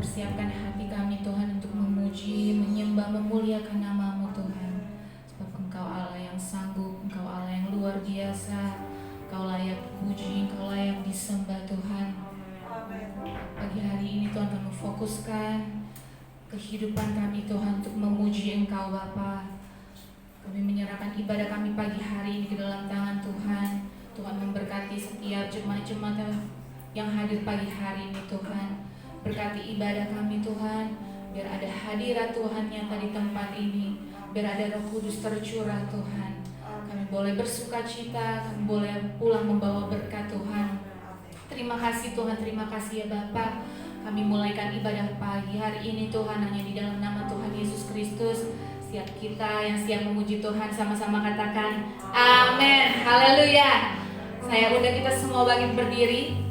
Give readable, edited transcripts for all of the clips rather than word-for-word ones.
persiapkan hati kami Tuhan untuk memuji, menyembah, memuliakan nama-Mu Tuhan. Sebab Engkau Allah yang sanggup, Engkau Allah yang luar biasa, Engkau layak puji, Engkau layak disembah Tuhan. Pagi hari ini Tuhan kami fokuskan kehidupan kami Tuhan untuk memuji Engkau Bapa. Kami menyerahkan ibadah kami pagi hari ini ke dalam tangan Tuhan. Tuhan memberkati setiap jemaat-jemaat yang hadir pagi hari ini Tuhan. Berkati ibadah kami Tuhan, biar ada hadirat Tuhan nyata di tempat ini, biar ada Roh Kudus tercurah Tuhan. Kami boleh bersuka cita, kami boleh pulang membawa berkat Tuhan. Terima kasih Tuhan, terima kasih ya Bapa. Kami mulaikan ibadah pagi hari ini Tuhan hanya di dalam nama Tuhan Yesus Kristus. Setiap kita yang siap memuji Tuhan sama-sama katakan amin, haleluya. Saya undang kita semua bangkit berdiri.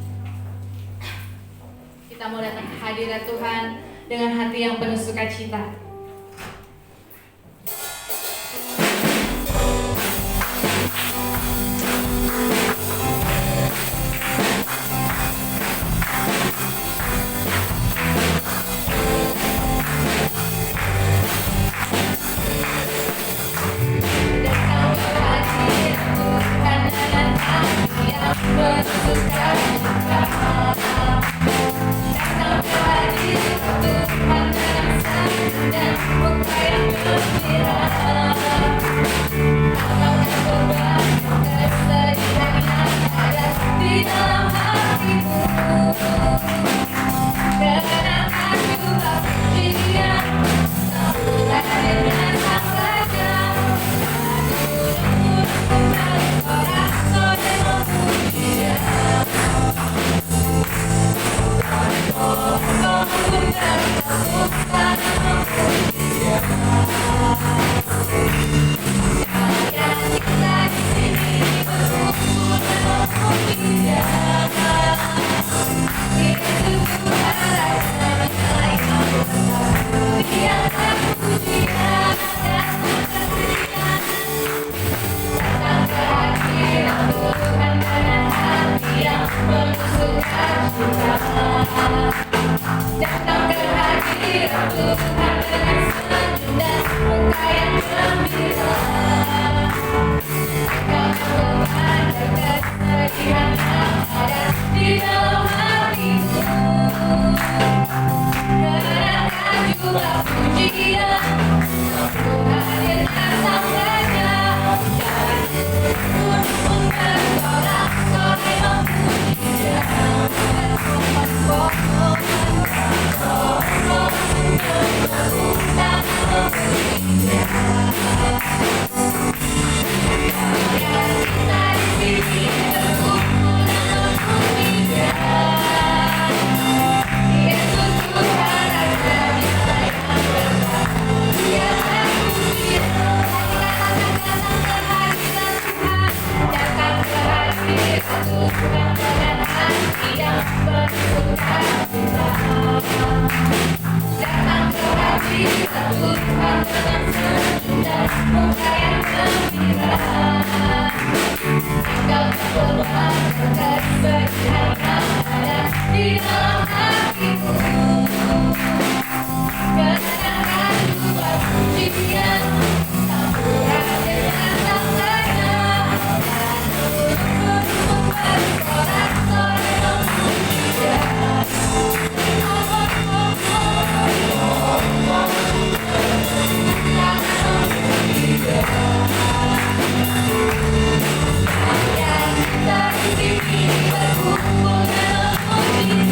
Kita mau datang ke hadirat Tuhan dengan hati yang penuh sukacita.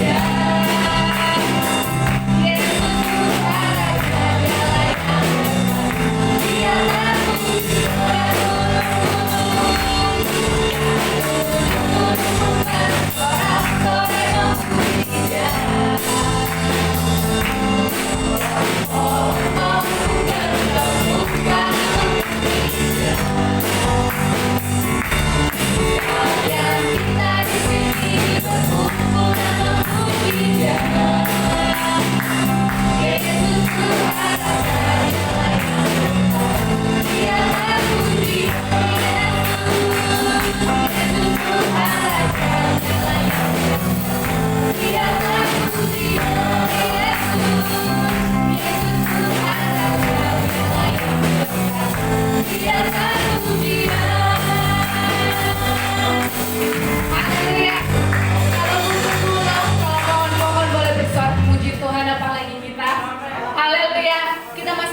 Yeah.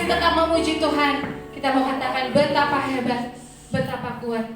tetap memuji Tuhan. Kita mau katakan betapa hebat, betapa kuat.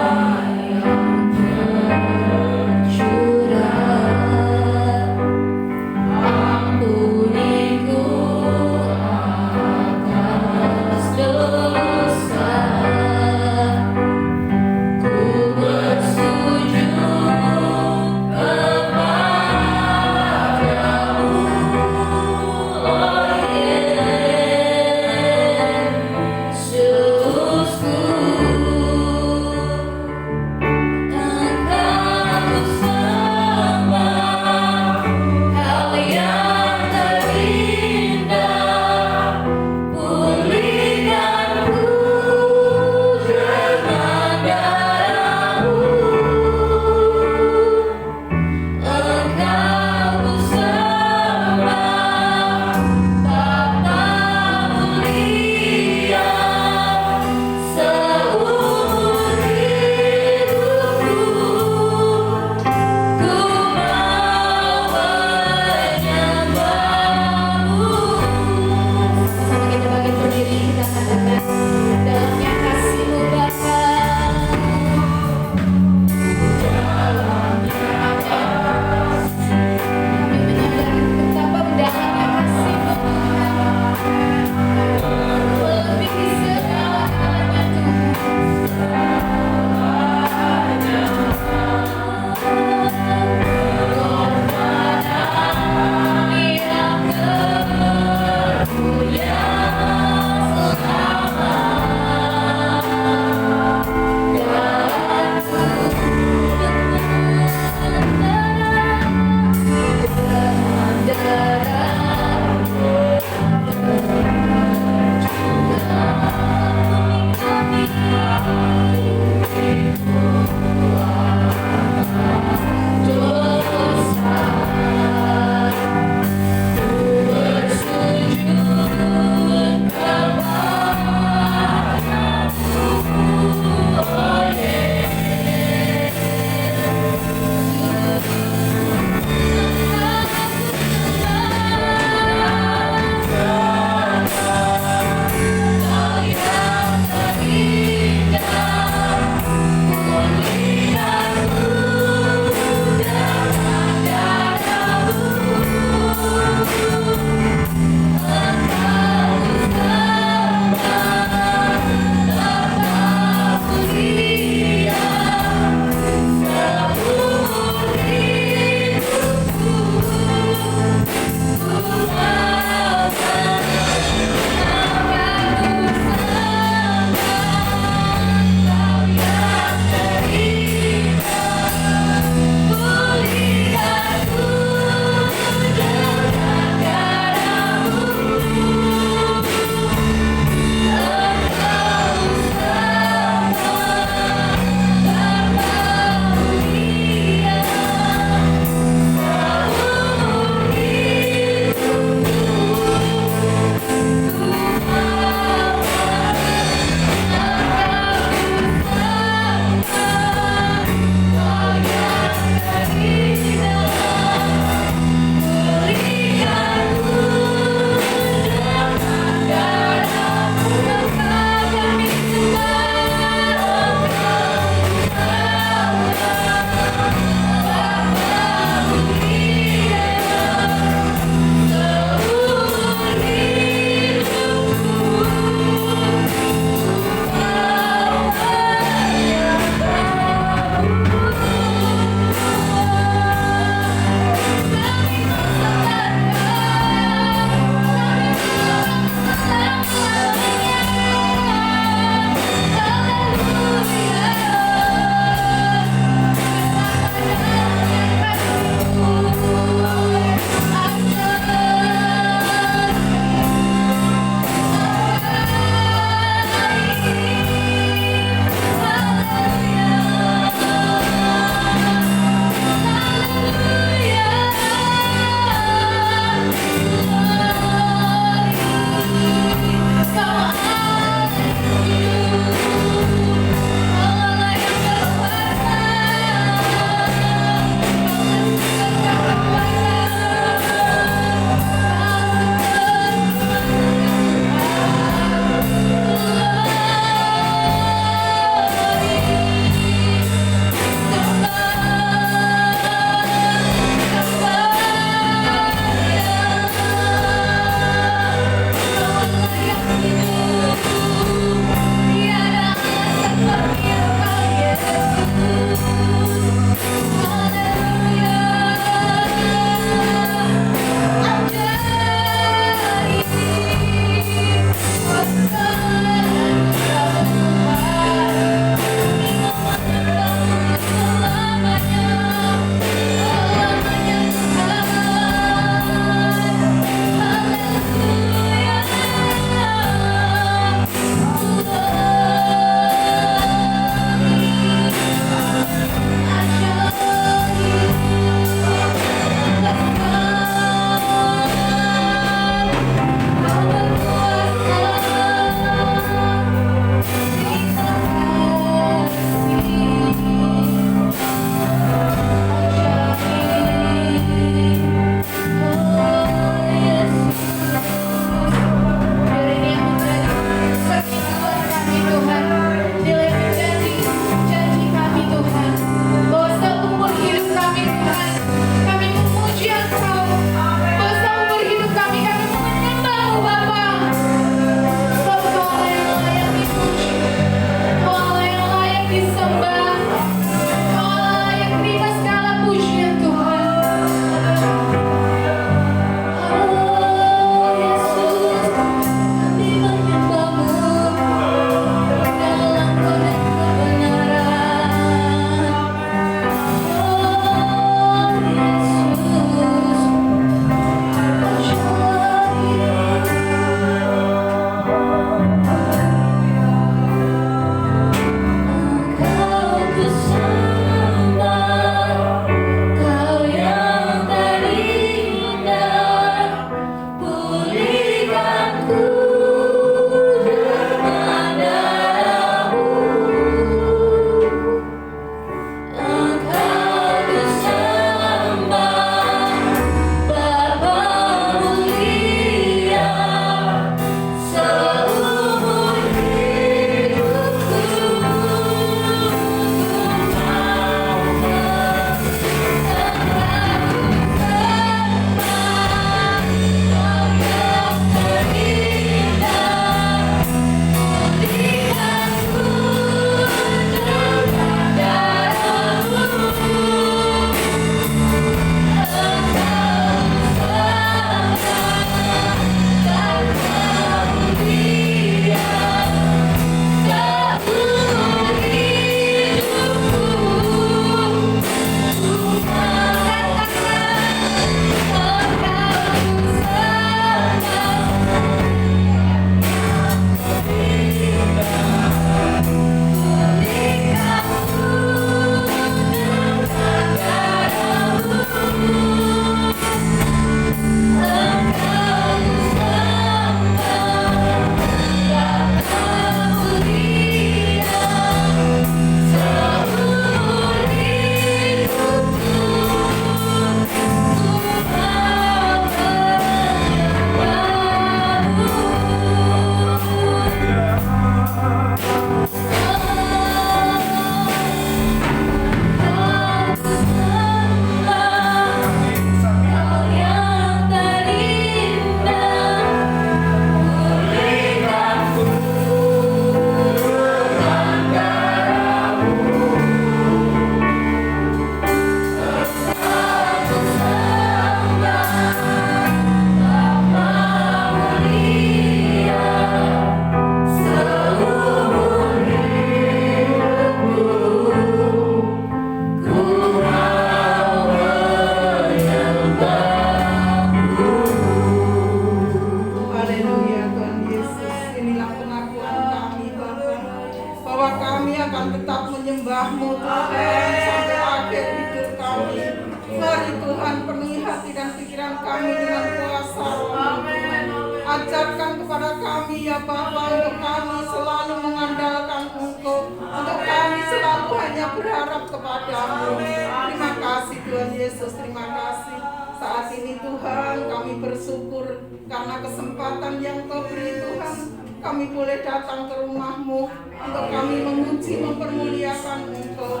kami ya Bapa, untuk kami selalu mengandalkan Engkau, untuk kami selalu hanya berharap kepadamu. Terima kasih Tuhan Yesus, terima kasih. Saat ini Tuhan kami bersyukur karena kesempatan yang Kau beri Tuhan. Kami boleh datang ke rumah-Mu untuk kami memuji, mempermuliakan Engkau.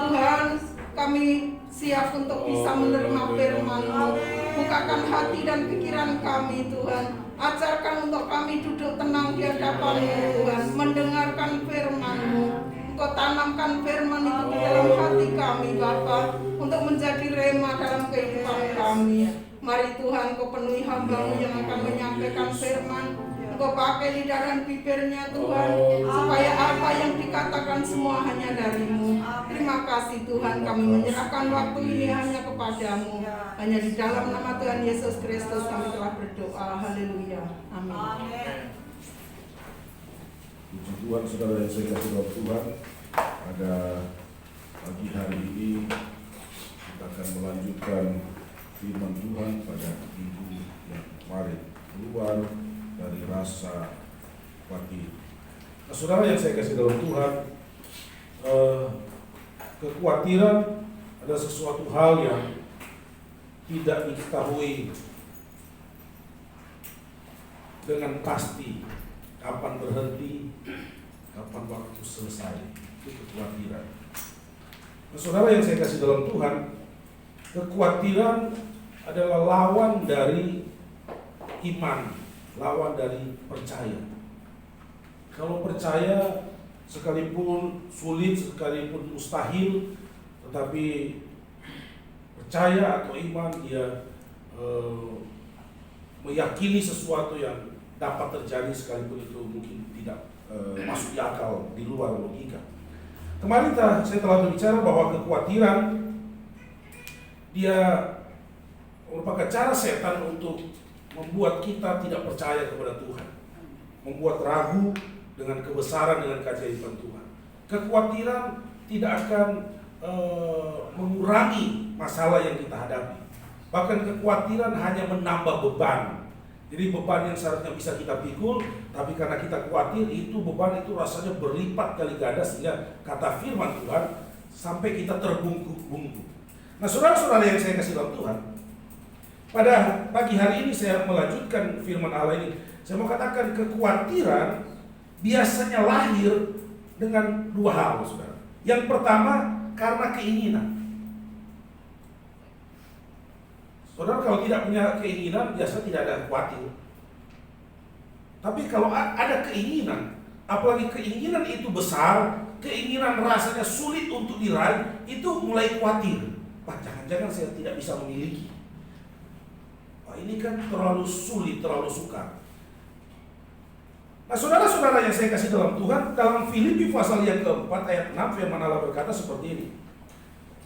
Tuhan, kami siap untuk bisa menerima firman-Mu. Bukakan hati dan pikiran kami Tuhan. Ajarkan untuk kami duduk tenang di hadapan-Mu Tuhan, mendengarkan firman-Mu. Engkau tanamkan firman itu di dalam hati kami Bapa, untuk menjadi rema dalam kehidupan kami. Mari Tuhan, Kau penuhi hamba-Mu yang akan menyampaikan firman. Engkau pakai lidah dan bibirnya Tuhan, supaya apa yang dikatakan semua hanya dari-Mu. Terima kasih Tuhan, kami menyerahkan waktu ini hanya kepadamu. Hanya di dalam nama Tuhan Yesus Kristus kami telah berdoa. Haleluya. Amin. Puji Tuhan, saudara yang saya kasih dalam Tuhan. Pada pagi hari ini kita akan melanjutkan firman Tuhan pada minggu yang kemarin, keluar dari rasa khawatir. Nah, saudara yang saya kasih dalam Tuhan, kekhawatiran adalah sesuatu hal yang tidak diketahui dengan pasti kapan berhenti, kapan waktu selesai. Itu kekhawatiran. Nah, saudara yang saya kasih dalam Tuhan, kekhawatiran adalah lawan dari iman, lawan dari percaya. Kalau percaya, sekalipun sulit, sekalipun mustahil, tetapi percaya atau iman dia meyakini sesuatu yang dapat terjadi sekalipun itu mungkin tidak masuk di akal, di luar logika. Kemarin saya telah berbicara bahwa kekhawatiran dia merupakan cara setan untuk membuat kita tidak percaya kepada Tuhan, membuat ragu dengan kebesaran, dengan keajaiban Tuhan. Kekhawatiran tidak akan mengurangi masalah yang kita hadapi. Bahkan kekhawatiran hanya menambah beban. Jadi beban yang seharusnya bisa kita pikul, tapi karena kita khawatir, itu beban itu rasanya berlipat kali ganda, sehingga kata firman Tuhan sampai kita terbungkuk-bungkuk. Nah, saudara-saudara yang saya kasih dalam Tuhan, pada pagi hari ini saya melanjutkan firman Allah ini. Saya mau katakan kekhawatiran biasanya lahir dengan dua hal, saudara. Yang pertama, karena keinginan. Saudara kalau tidak punya keinginan, biasa tidak ada khawatir. Tapi kalau ada keinginan, apalagi keinginan itu besar, keinginan rasanya sulit untuk diraih, itu mulai khawatir. Wah, jangan-jangan saya tidak bisa memiliki. Wah, ini kan terlalu sulit, terlalu sukar. Nah, saudara-saudara yang saya kasih dalam Tuhan, dalam Filipi pasal yang keempat ayat 6, firman Allah berkata seperti ini.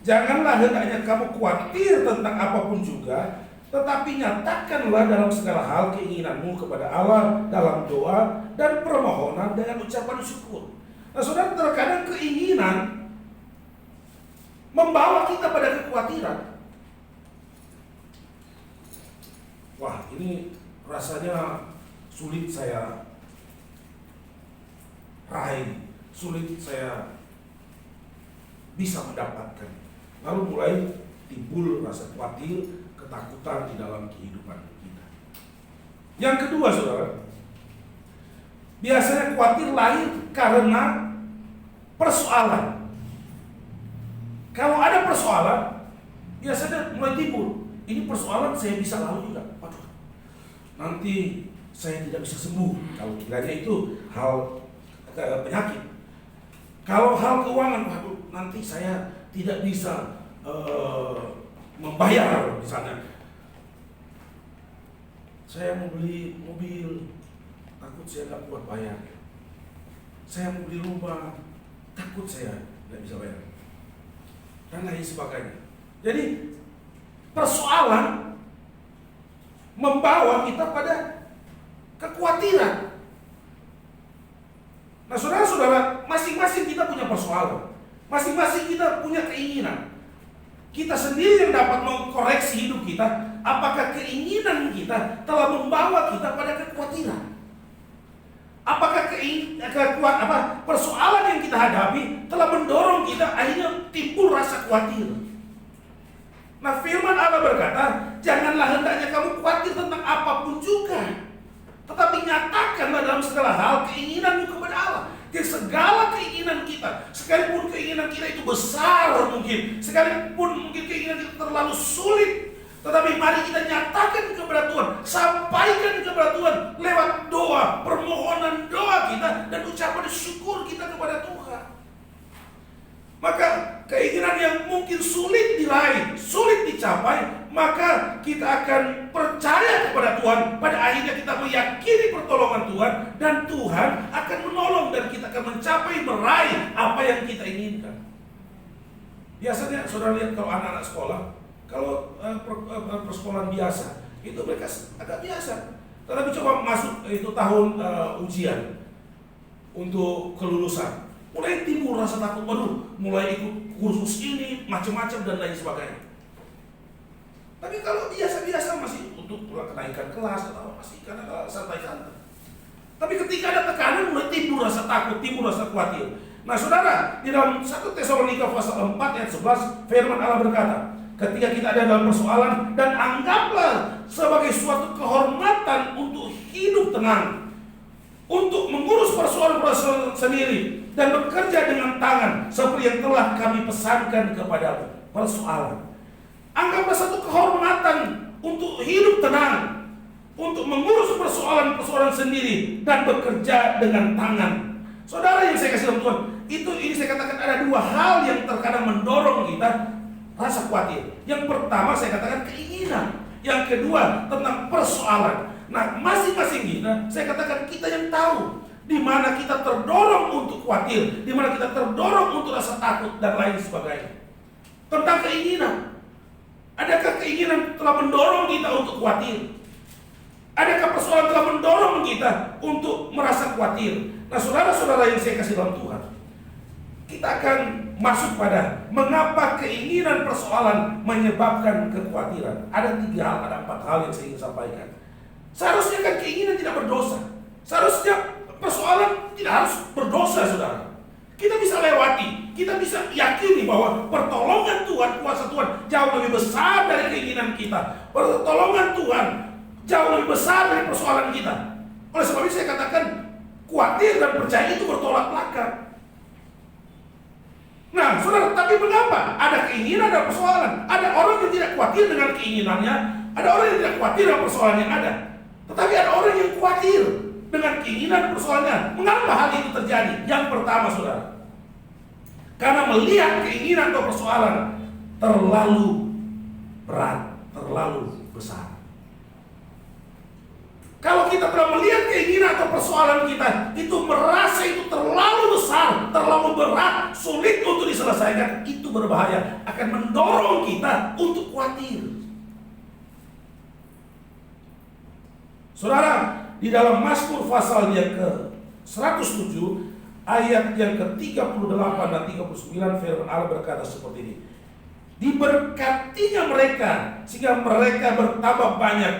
Janganlah hendaknya kamu khawatir tentang apapun juga, tetapi nyatakanlah dalam segala hal keinginanmu kepada Allah dalam doa dan permohonan dengan ucapan syukur. Nah, saudara, terkadang keinginan membawa kita pada kekhawatiran. Wah, ini rasanya sulit saya raih, sulit saya bisa mendapatkan. Lalu mulai timbul rasa khawatir, ketakutan di dalam kehidupan kita. Yang kedua, saudara, biasanya khawatir lahir karena persoalan. Kalau ada persoalan, biasanya mulai timbul. Ini persoalan saya bisa lalu juga. Waduh, nanti saya tidak bisa sembuh. Kalau kiranya itu hal penyakit. Kalau hal keuangan, waduh, nanti saya tidak bisa membayar misalnya. Saya mau beli mobil, takut saya nggak kuat bayar. Saya mau beli rumah, takut saya nggak bisa bayar. Dan lain sebagainya. Jadi persoalan membawa kita pada kekhawatiran. Nah, saudara-saudara, masing-masing kita punya persoalan. Masing-masing kita punya keinginan. Kita sendiri yang dapat mengkoreksi hidup kita. Apakah keinginan kita telah membawa kita pada kekhawatiran? Apakah persoalan yang kita hadapi telah mendorong kita akhirnya timbul rasa khawatir? Nah, firman Allah berkata, janganlah hendaknya kamu khawatir tentang apapun juga, tetapi nyatakanlah dalam segala hal keinginanmu kepada Allah. Jadi segala keinginan kita, sekalipun keinginan kita itu besar mungkin, sekalipun mungkin keinginan kita terlalu sulit, tetapi mari kita nyatakan kepada Tuhan, sampaikan kepada Tuhan lewat doa, permohonan doa kita, dan ucapan syukur kita kepada Tuhan. Maka keinginan yang mungkin sulit diraih, sulit dicapai, maka kita akan percaya kepada Tuhan. Pada akhirnya kita meyakini pertolongan Tuhan, dan Tuhan akan menolong, dan kita akan mencapai, meraih apa yang kita inginkan. Biasanya saudara lihat kalau anak-anak sekolah, kalau persekolahan biasa, itu mereka agak biasa. Tetapi coba masuk itu tahun ujian untuk kelulusan, mulai timbul rasa takut, mulai ikut kursus ini, macam-macam dan lain sebagainya. Tapi kalau biasa-biasa masih untuk kenaikan kelas atau masih karena santai-santai. Tapi ketika ada tekanan, mulai timbul rasa takut, timbul rasa khawatir. Nah, saudara, di dalam 1 Tesalonika pasal 4 ayat 11, firman Allah berkata, ketika kita ada dalam persoalan, dan anggaplah sebagai suatu kehormatan untuk hidup tenang, untuk mengurus persoalan-persoalan sendiri, dan bekerja dengan tangan seperti yang telah kami pesankan kepadamu. Persoalan, anggaplah satu kehormatan untuk hidup tenang, untuk mengurus persoalan-persoalan sendiri, dan bekerja dengan tangan. Saudara yang saya kasih dalam Tuhan, ini saya katakan ada dua hal yang terkadang mendorong kita rasa khawatir. Yang pertama saya katakan keinginan, yang kedua tentang persoalan. Nah, masing-masing kita, saya katakan kita yang tahu di mana kita terdorong untuk khawatir, di mana kita terdorong untuk rasa takut dan lain sebagainya. Tentang keinginan, adakah keinginan telah mendorong kita untuk khawatir? Adakah persoalan telah mendorong kita untuk merasa khawatir? Nah, saudara-saudara yang saya kasih dalam Tuhan, kita akan masuk pada mengapa keinginan persoalan menyebabkan kekhawatiran. Ada 3 hal, ada 4 hal yang saya ingin sampaikan. Seharusnya kan keinginan tidak berdosa. Seharusnya persoalan tidak harus berdosa, saudara. Kita bisa lewati, kita bisa yakini bahwa pertolongan Tuhan, kuasa Tuhan jauh lebih besar dari keinginan kita. Pertolongan Tuhan jauh lebih besar dari persoalan kita. Oleh sebab itu saya katakan, khawatir dan percaya itu bertolak belakang. Nah, saudara, tapi mengapa? Ada keinginan, ada persoalan. Ada orang yang tidak khawatir dengan keinginannya, ada orang yang tidak khawatir dengan persoalan yang ada. Tetapi ada orang yang khawatir dengan keinginan dan persoalannya. Mengapa hal itu terjadi? Yang pertama, saudara, karena melihat keinginan atau persoalan terlalu berat, terlalu besar. Kalau kita telah melihat keinginan atau persoalan kita itu merasa itu terlalu besar, terlalu berat, sulit untuk diselesaikan, itu berbahaya, akan mendorong kita untuk khawatir. Saudara, di dalam Mazmur pasal yang ke-107 ayat yang ke-38 dan 39 firman Allah berkata seperti ini. Diberkatinya mereka sehingga mereka bertambah banyak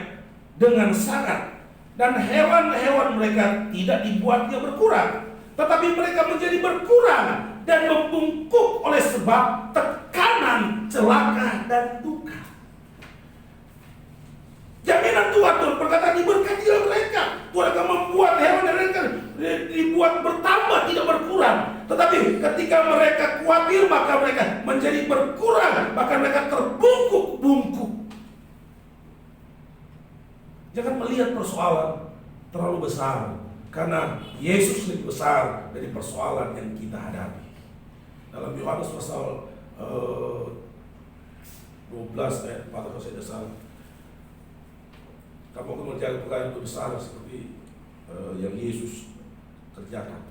dengan sangat, dan hewan-hewan mereka tidak dibuatnya berkurang, tetapi mereka menjadi berkurang dan membungkuk oleh sebab tekanan, celaka, dan duka. Jaminan Tuhan berkata diberkatilah mereka. Tuhan akan membuat hewan dan mereka dibuat bertambah, tidak berkurang. Tetapi ketika mereka khawatir, maka mereka menjadi berkurang, bahkan mereka terbungkuk-bungkuk. Jangan melihat persoalan terlalu besar, karena Yesus lebih besar dari persoalan yang kita hadapi. Dalam Yohanes pasal 12 ayat 4 kalau saya tidak salah, kamu akan menjaga perkara yang besar seperti yang Yesus kerjakan.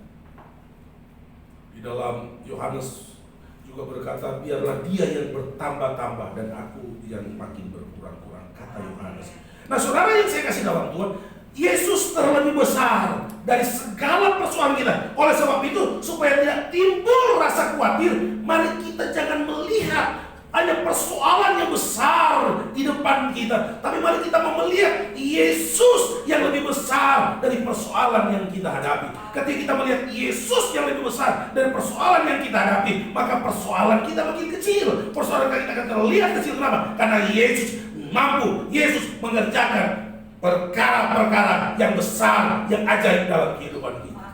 Di dalam Yohanes juga berkata, biarlah dia yang bertambah-tambah dan aku yang makin berkurang-kurang, kata Yohanes. Nah, saudara yang saya kasih dalam Tuhan, Yesus terlebih besar dari segala persoalan kita. Oleh sebab itu, supaya tidak timbul rasa khawatir, mari kita jangan melihat hanya persoalan yang besar di depan kita, tapi mari kita melihat Yesus yang lebih besar dari persoalan persoalan yang kita hadapi. Ketika kita melihat Yesus yang lebih besar dari persoalan yang kita hadapi, maka persoalan kita makin kecil. Persoalan kita akan terlihat kecil. Kenapa? Karena Yesus mampu, Yesus mengerjakan perkara-perkara yang besar, yang ajaib dalam kehidupan kita.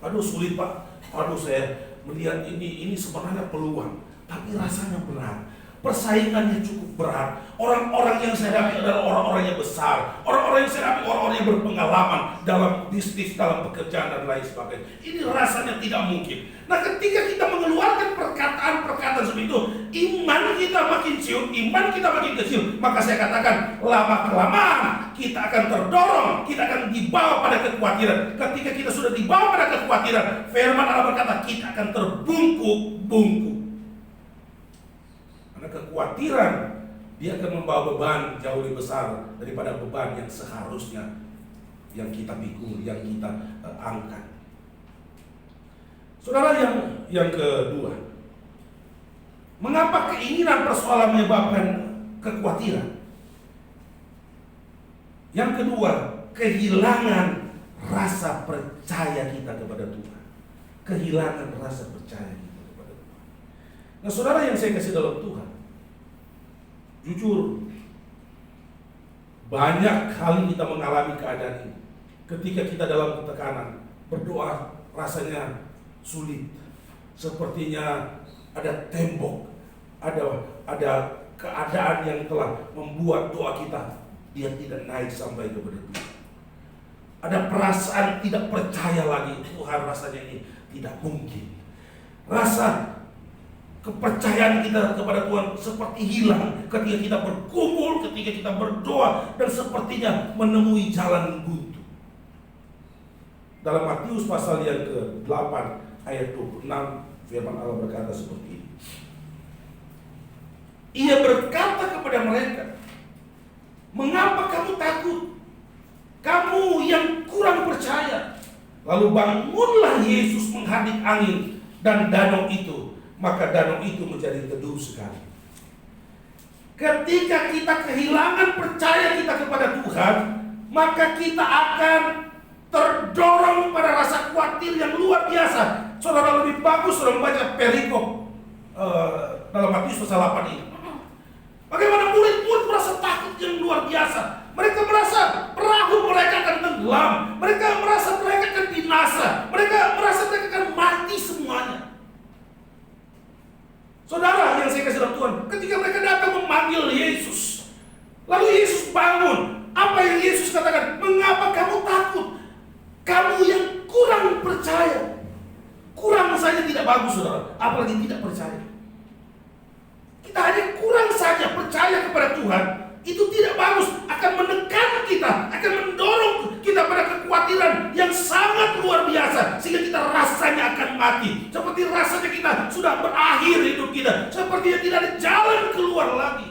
Aduh sulit Pak, aduh saya melihat ini sebenarnya peluang, tapi rasanya berat. Persaingannya cukup berat. Orang-orang yang saya hadapi adalah orang-orang yang besar. Orang-orang yang saya hadapi orang-orang yang berpengalaman dalam bisnis, dalam pekerjaan dan lain sebagainya. Ini rasanya tidak mungkin. Nah, ketika kita mengeluarkan perkataan-perkataan seperti itu, iman kita makin ciut, iman kita makin kecil. Maka saya katakan, lama-kelamaan kita akan terdorong, kita akan dibawa pada kekhawatiran. Ketika kita sudah dibawa pada kekhawatiran, firman Allah berkata, kita akan terbungkuk-bungkuk. Karena kekhawatiran dia akan membawa beban jauh lebih besar daripada beban yang seharusnya yang kita pikul, yang kita angkat. Saudara, yang kedua, mengapa keinginan persoalan menyebabkan kekhawatiran? Yang kedua, kehilangan rasa percaya kita kepada Tuhan. Kehilangan rasa percaya kita kepada Tuhan. Nah, saudara yang saya kasih dalam Tuhan, jujur, banyak kali kita mengalami keadaan ini. Ketika kita dalam tekanan, berdoa rasanya sulit. Sepertinya ada tembok, ada keadaan yang telah membuat doa kita dia tidak naik sampai kepada Tuhan. Ada perasaan tidak percaya lagi, Tuhan rasanya ini tidak mungkin. Rasa kepercayaan kita kepada Tuhan seperti hilang ketika kita bergumul, ketika kita berdoa, dan sepertinya menemui jalan buntu. Dalam Matius pasal yang ke-8 ayat 26, firman Allah berkata seperti ini. Ia berkata kepada mereka, mengapa kamu takut? Kamu yang kurang percaya. Lalu bangunlah Yesus menghadik angin dan danau itu, maka danau itu menjadi teduh sekali. Ketika kita kehilangan percaya kita kepada Tuhan, maka kita akan terdorong pada rasa khawatir yang luar biasa. Saudara, lebih bagus saudara membaca perikop dalam Matius pasal 8 ini. Bagaimana murid-murid merasa takut yang luar biasa. Mereka merasa perahu mereka akan tenggelam. Mereka merasa mereka akan binasa. Mereka merasa mereka akan mati semuanya. Saudara yang saya kasih dalam Tuhan, ketika mereka datang memanggil Yesus, lalu Yesus bangun. Apa yang Yesus katakan? Mengapa kamu takut? Kamu yang kurang percaya. Kurang saja tidak bagus, saudara. Apalagi tidak percaya. Kita hanya kurang saja percaya kepada Tuhan, itu tidak bagus, akan menekan kita, akan mendorong kita pada kekhawatiran yang sangat luar biasa, sehingga kita rasanya akan mati. Seperti rasanya kita sudah berakhir hidup kita, sepertinya tidak ada jalan keluar lagi.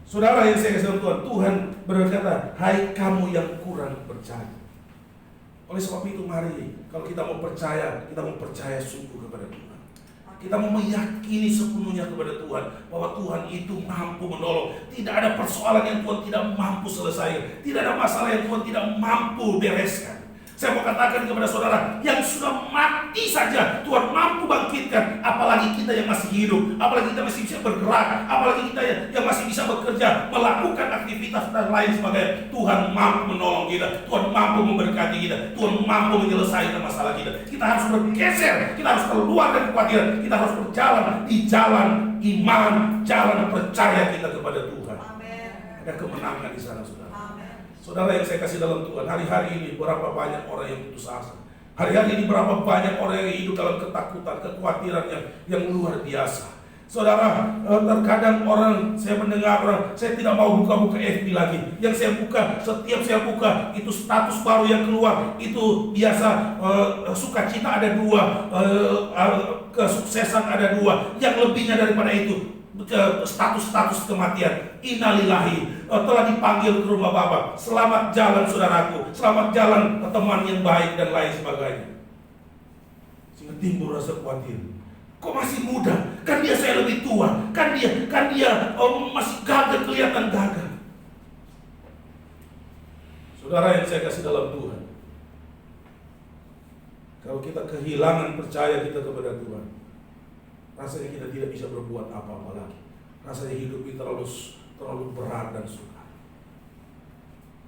Saudara yang saya kasih Tuhan, Tuhan berkata, hai kamu yang kurang percaya. Oleh sebab itu mari, kalau kita mau percaya sungguh kepada Tuhan. Kita mau meyakini sepenuhnya kepada Tuhan bahwa Tuhan itu mampu menolong. Tidak ada persoalan yang Tuhan tidak mampu selesaikan. Tidak ada masalah yang Tuhan tidak mampu bereskan. Saya mau katakan kepada saudara, yang sudah mati saja Tuhan mampu bangkitkan. Apalagi kita yang masih hidup, apalagi kita masih bisa bergerak, apalagi kita yang masih bisa bekerja, melakukan aktivitas dan lain sebagainya. Tuhan mampu menolong kita, Tuhan mampu memberkati kita, Tuhan mampu menyelesaikan masalah kita. Kita harus bergeser, kita harus keluar dari kekhawatiran, kita harus berjalan di jalan iman, jalan percaya kita kepada Tuhan. Amin. Ada kemenangan di sana, saudara. Amin. Saudara yang saya kasih dalam Tuhan, hari-hari ini berapa banyak orang yang putus asa. Hari-hari ini berapa banyak orang yang hidup dalam ketakutan, kekhawatiran yang luar biasa. Saudara, terkadang saya mendengar orang, saya tidak mau buka-buka FB lagi. Yang saya buka, setiap saya buka, itu status baru yang keluar. Itu biasa sukacita ada 2, kesuksesan ada 2. Yang lebihnya daripada itu, status-status kematian. Innalillahi, telah dipanggil ke rumah Bapa. Selamat jalan saudaraku, selamat jalan ke teman yang baik dan lain sebagainya. Sehingga timbul rasa khawatir. Kok masih muda? Kan dia saya lebih tua. Kan dia masih gagah, kelihatan gagah. Saudara yang saya kasih dalam Tuhan, kalau kita kehilangan percaya kita kepada Tuhan, rasanya kita tidak bisa berbuat apa-apa lagi. Rasanya hidup kita terlalu berat dan sukar.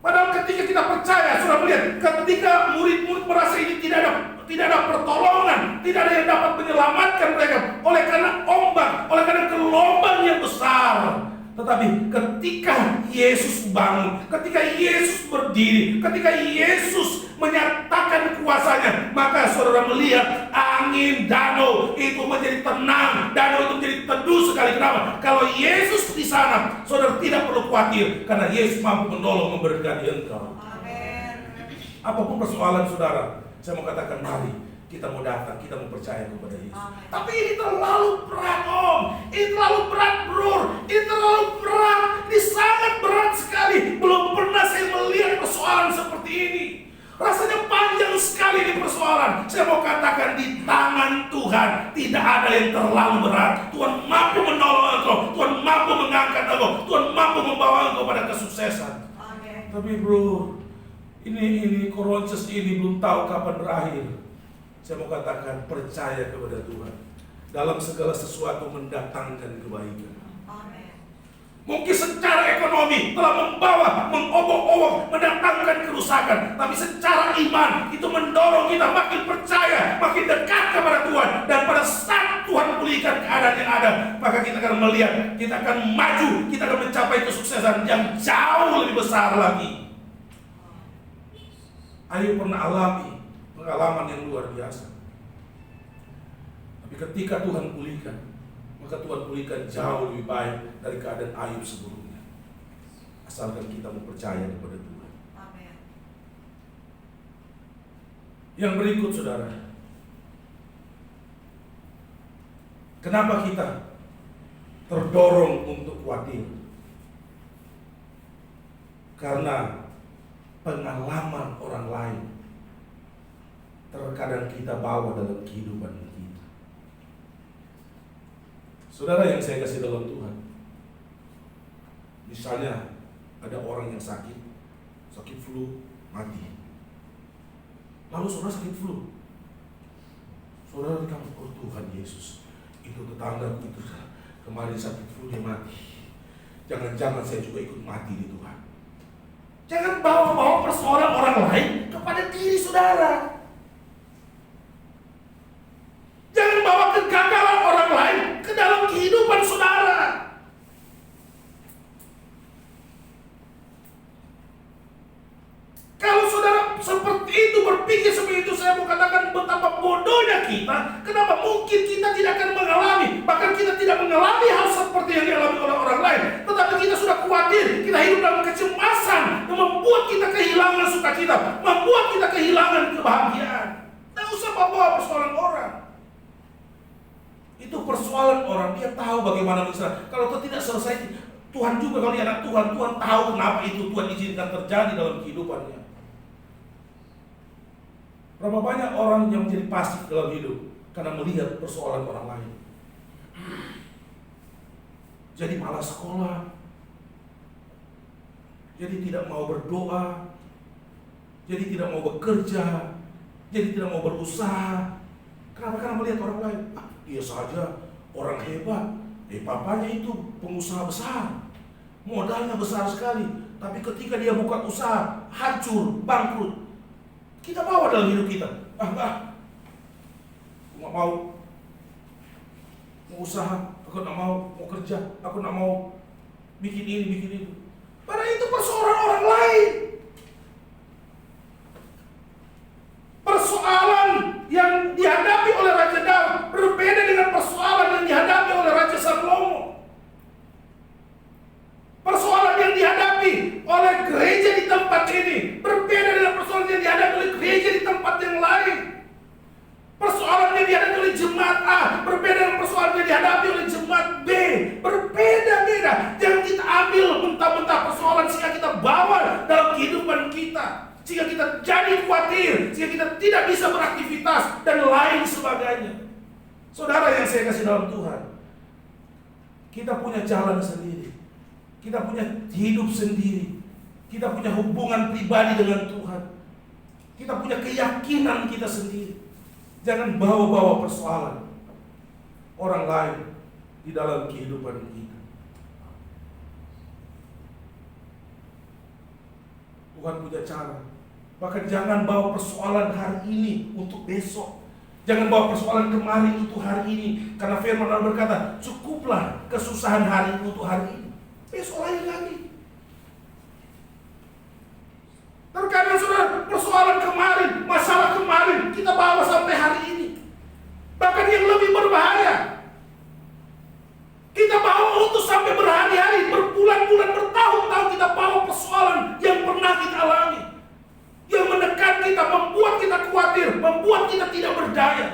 Padahal ketika kita percaya, sudah melihat, ketika murid-murid merasa ini tidak ada pertolongan, tidak ada yang dapat menyelamatkan mereka oleh karena ombak, oleh karena gelombang yang besar. Tetapi ketika Yesus bangun, ketika Yesus berdiri, ketika Yesus menyatakan kuasanya, maka saudara melihat angin danau itu menjadi tenang, danau itu menjadi teduh sekali. Kenapa? Kalau Yesus di sana, saudara tidak perlu khawatir, karena Yesus mampu menolong, memberkati engkau. Amin. Apapun persoalan saudara, saya mau katakan mari kita mau datang, kita mau percaya kepada Yesus. Amin. Tapi ini terlalu berat om, ini terlalu berat bro, ini terlalu berat, ini sangat berat sekali. Belum pernah saya melihat persoalan seperti ini. Rasanya panjang sekali ini persoalan. Saya mau katakan di tangan Tuhan tidak ada yang terlalu berat. Tuhan mampu menolong engkau, Tuhan mampu mengangkat engkau, Tuhan mampu membawa engkau pada kesuksesan. Amin. Tapi bro, ini Korintus ini belum tahu kapan berakhir. Saya mau katakan percaya kepada Tuhan. Dalam segala sesuatu mendatangkan kebaikan. Amin. Mungkin secara ekonomi telah membawa, mengobok-obok, mendatangkan kerusakan. Tapi secara iman itu mendorong kita makin percaya, makin dekat kepada Tuhan. Dan pada saat Tuhan pulihkan keadaan yang ada, maka kita akan melihat, kita akan maju, kita akan mencapai kesuksesan yang jauh lebih besar lagi. Ayo pernah alami pengalaman yang luar biasa. Tapi ketika Tuhan pulihkan, maka Tuhan pulihkan jauh lebih baik dari keadaan Ayub sebelumnya. Asalkan kita mau percaya kepada Tuhan. Amin. Yang berikut saudara, kenapa kita terdorong untuk khawatir? Karena pengalaman orang lain terkadang kita bawa dalam kehidupan kita. Saudara yang saya kasih dalam Tuhan, misalnya ada orang yang sakit flu, mati. Lalu saudara sakit flu, saudara bilang, oh Tuhan Yesus, itu tetanggaku itu kemarin sakit flu dia mati. Jangan-jangan saya juga ikut mati di Tuhan. Jangan bawa-bawa persoalan orang lain kepada diri saudara. Jangan bawa kegagalan orang lain ke dalam kehidupan saudara. Kalau saudara seperti itu, berpikir seperti itu, saya mau katakan betapa bodohnya kita. Kenapa mungkin kita tidak akan mengalami, bahkan kita tidak mengalami hal seperti yang dialami oleh orang lain, tetapi kita sudah khawatir, kita hidup dalam kecemasan yang membuat kita kehilangan sukacita, membuat kita kehilangan kebahagiaan. Tidak usah bawa persoalan orang. Itu persoalan orang, dia tahu bagaimana bisa. Kalau itu tidak selesai, Tuhan juga kalau dia anak Tuhan, Tuhan tahu kenapa itu Tuhan izinkan terjadi dalam kehidupannya. Berapa banyak orang yang menjadi pasif dalam hidup karena melihat persoalan orang lain. Jadi malas sekolah, jadi tidak mau berdoa, jadi tidak mau bekerja, jadi tidak mau berusaha. Kenapa? Karena melihat orang lain. Dia saja orang hebat, papanya itu pengusaha besar, modalnya besar sekali, tapi ketika dia buka usaha, hancur, bangkrut. Kita bawa dalam hidup kita, enggak, aku nggak mau usaha, aku nggak mau kerja, aku nggak mau bikin ini, bikin itu. Padahal itu persoalan orang lain. Persoalan yang dihadapi oleh Raja Daud berbeda dengan persoalan yang dihadapi oleh Raja Salomo. Persoalan yang dihadapi oleh gereja di tempat ini berbeda dengan persoalan yang dihadapi oleh gereja di tempat yang lain. Persoalan yang dihadapi oleh jemaat A berbeda dengan persoalan yang dihadapi oleh jemaat B. Berbeda-beda. Jangan kita ambil mentah-mentah persoalan sehingga kita bawa dalam kehidupan kita, sehingga kita jadi khawatir, sehingga kita tidak bisa beraktivitas dan lain sebagainya. Saudara yang saya kasih dalam Tuhan, kita punya jalan sendiri, kita punya hidup sendiri. Kita punya hubungan pribadi dengan Tuhan. Kita punya keyakinan kita sendiri. Jangan bawa-bawa persoalan orang lain di dalam kehidupan kita. Tuhan punya cara. Bahkan jangan bawa persoalan hari ini untuk besok. Jangan bawa persoalan kemarin untuk hari ini. Karena firman Allah berkata, cukuplah kesusahan hari ini untuk hari ini. Besok lain lagi. Terkadang saudara, persoalan kemarin, masalah kemarin, kita bawa sampai hari ini. Bahkan yang lebih berbahaya, kita bawa untuk sampai berhari-hari, berbulan-bulan, bertahun-tahun kita bawa persoalan yang pernah kita alami, yang menekan kita, membuat kita khawatir, membuat kita tidak berdaya.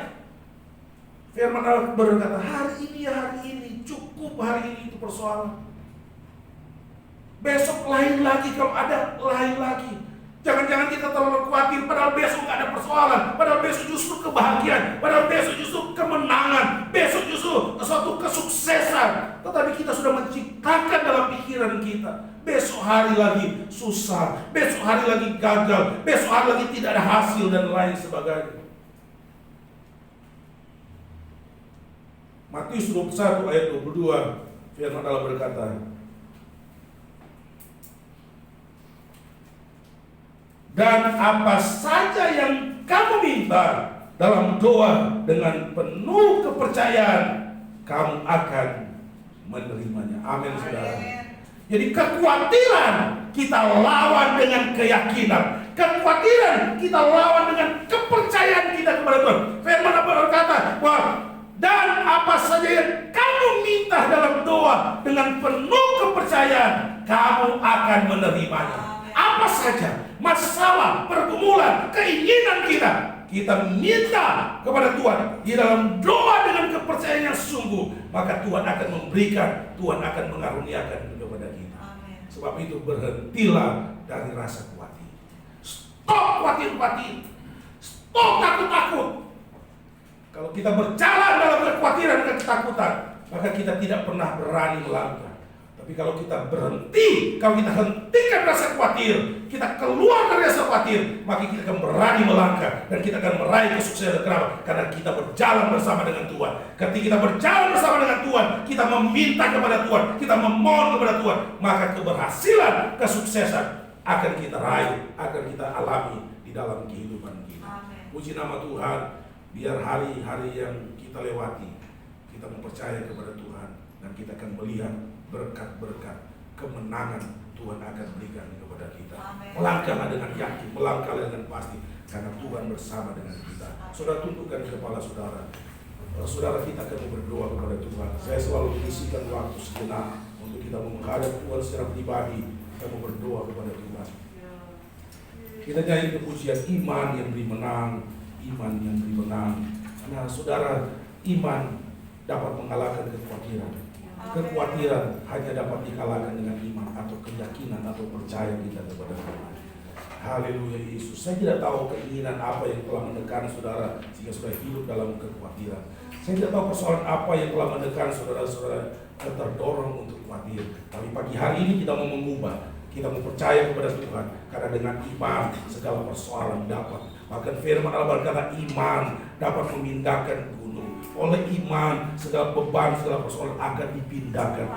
Firman Allah berkata, hari ini, cukup hari ini itu persoalan. Besok lain lagi, kalau ada lain lagi. Jangan-jangan kita terlalu khawatir, padahal besok gak ada persoalan, padahal besok justru kebahagiaan, padahal besok justru kemenangan, besok justru suatu kesuksesan. Tetapi kita sudah menciptakan dalam pikiran kita, besok hari lagi susah, besok hari lagi gagal, besok hari lagi tidak ada hasil dan lain sebagainya. Matius 21 ayat 22, firman Allah berkata, dan apa saja yang kamu minta dalam doa dengan penuh kepercayaan, kamu akan menerimanya. Amin, saudara. Jadi kekhawatiran kita lawan dengan keyakinan. Kekhawatiran kita lawan dengan kepercayaan kita kepada Tuhan. Firman Allah berkata, dan apa saja yang kamu minta dalam doa dengan penuh kepercayaan, kamu akan menerimanya. Apa saja masalah, pergumulan, keinginan kita minta kepada Tuhan di dalam doa dengan kepercayaan yang sungguh, maka Tuhan akan memberikan, Tuhan akan mengaruniakan kepada kita. Amin. Sebab itu berhentilah dari rasa khawatir. Stop khawatir-khawatir. Stop takut-takut. Kalau kita berjalan dalam kekhawatiran dan ketakutan, maka kita tidak pernah berani melangkah. Tapi kalau kita berhenti, kalau kita hentikan rasa khawatir, kita keluar dari rasa khawatir, maka kita akan berani melangkah dan kita akan meraih kesuksesan. Kenapa? Karena kita berjalan bersama dengan Tuhan. Ketika kita berjalan bersama dengan Tuhan, kita meminta kepada Tuhan, kita memohon kepada Tuhan, maka keberhasilan, kesuksesan akan kita raih, akan kita alami di dalam kehidupan kita. Amin. Puji nama Tuhan. Biar hari-hari yang kita lewati, kita mempercayai kepada Tuhan dan kita akan melihat berkat-berkat kemenangan Tuhan akan berikan kepada kita. Amin. Melangkahlah dengan yakin, melangkahlah dengan pasti, karena Tuhan bersama dengan kita. Saudara, tundukkan kepala saudara. Saudara, kita akan berdoa kepada Tuhan. Saya selalu isikan waktu sejenak untuk kita menghadap Tuhan secara pribadi. Kita mau berdoa kepada Tuhan. Kita nyanyi kepujian iman yang beri menang, iman yang beri menang. Karena saudara, iman dapat mengalahkan kekhawatiran. Kekhawatiran hanya dapat dikalahkan dengan iman atau keyakinan atau percaya kita kepada Tuhan. Haleluya Yesus. Saya tidak tahu keinginan apa yang telah menekan saudara sehingga saudara hidup dalam kekhawatiran. Saya tidak tahu persoalan apa yang telah menekan saudara-saudara terdorong untuk khawatir. Tapi pagi hari ini kita mau mengubah. Kita mau percaya kepada Tuhan. Karena dengan iman segala persoalan dapat. Bahkan firman Allah berkata iman dapat memindahkan gunung. Oleh iman segala beban, segala persoalan akan dipindahkan.